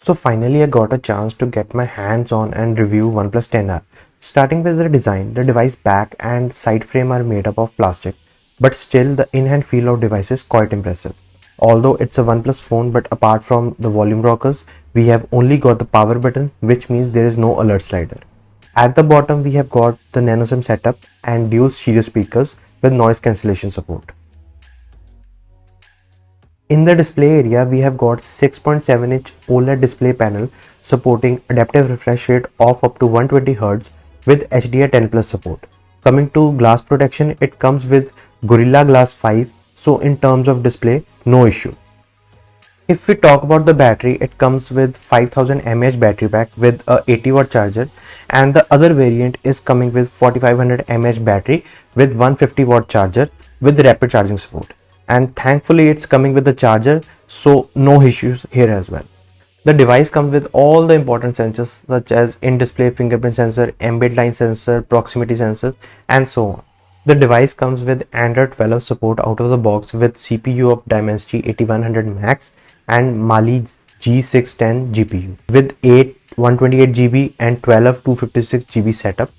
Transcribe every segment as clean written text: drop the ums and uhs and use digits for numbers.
So finally I got a chance to get my hands on and review OnePlus 10R. Starting with the design, the device back and side frame are made up of plastic, but still the in-hand feel of device is quite impressive. Although it's a OnePlus phone, but apart from the volume rockers, we have only got the power button, which means there is no alert slider. At the bottom we have got the nano SIM setup and dual stereo speakers with noise cancellation support. In the display area, we have got 6.7-inch OLED display panel supporting adaptive refresh rate of up to 120Hz with HDR10 Plus support. Coming to glass protection, it comes with Gorilla Glass 5, so in terms of display, no issue. If we talk about the battery, it comes with 5000 mAh battery pack with a 80-watt charger, and the other variant is coming with 4500 mAh battery with 150-watt charger with rapid charging support. And thankfully it's coming with the charger, so no issues here as well. The device comes with all the important sensors such as in-display fingerprint sensor, ambient light sensor, proximity sensor, and so on. The device comes with Android 12 support out of the box with CPU of Dimensity 8100 Max and Mali G610 GPU with 8 128GB and 12 256GB setup,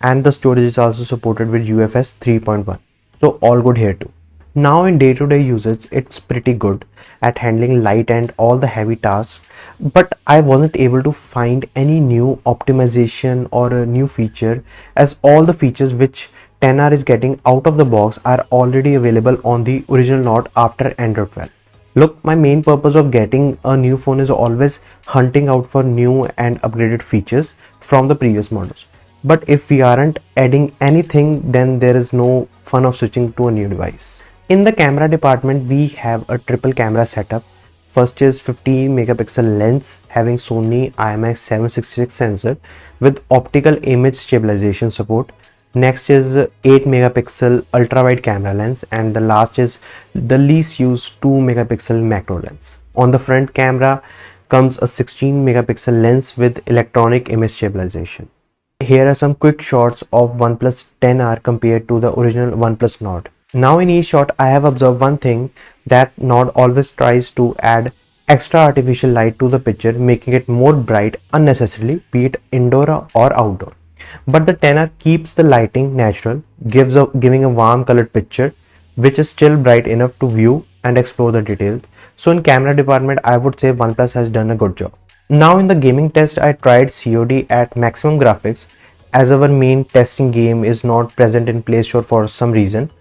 and the storage is also supported with UFS 3.1, so all good here too. Now in day-to-day usage, it's pretty good at handling light and all the heavy tasks, but I wasn't able to find any new optimization or a new feature, as all the features which 10R is getting out of the box are already available on the original Note after Android 12. Look, my main purpose of getting a new phone is always hunting out for new and upgraded features from the previous models. But if we aren't adding anything, then there is no fun of switching to a new device. In the camera department, we have a triple camera setup. First is 50 megapixel lens having Sony IMX766 sensor with optical image stabilization support. Next is 8 megapixel ultra wide camera lens, and the last is the least used 2 megapixel macro lens. On the front camera comes a 16 megapixel lens with electronic image stabilization. Here are some quick shots of OnePlus 10R compared to the original OnePlus Nord. Now in each shot I have observed one thing, that Nord always tries to add extra artificial light to the picture, making it more bright unnecessarily, be it indoor or outdoor. But the 10R keeps the lighting natural, giving a warm colored picture which is still bright enough to view and explore the details. So in camera department, I would say OnePlus has done a good job. Now in the gaming test, I tried COD at maximum graphics, as our main testing game is not present in Play Store for some reason.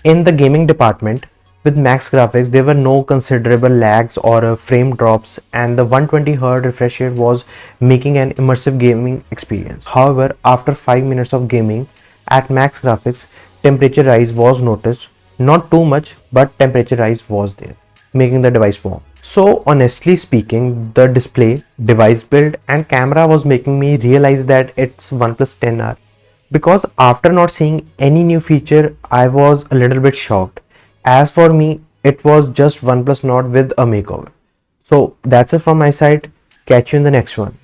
In the gaming department, with max graphics, there were no considerable lags or frame drops, and the 120Hz refresh rate was making an immersive gaming experience. However, after 5 minutes of gaming at max graphics, temperature rise was noticed. Not too much, but temperature rise was there, making the device warm. So honestly speaking, the display, device build and camera was making me realize that it's OnePlus 10R. Because after not seeing any new feature, I was a little bit shocked. As for me, it was just OnePlus Nord with a makeover. So that's it from my side. Catch you in the next one.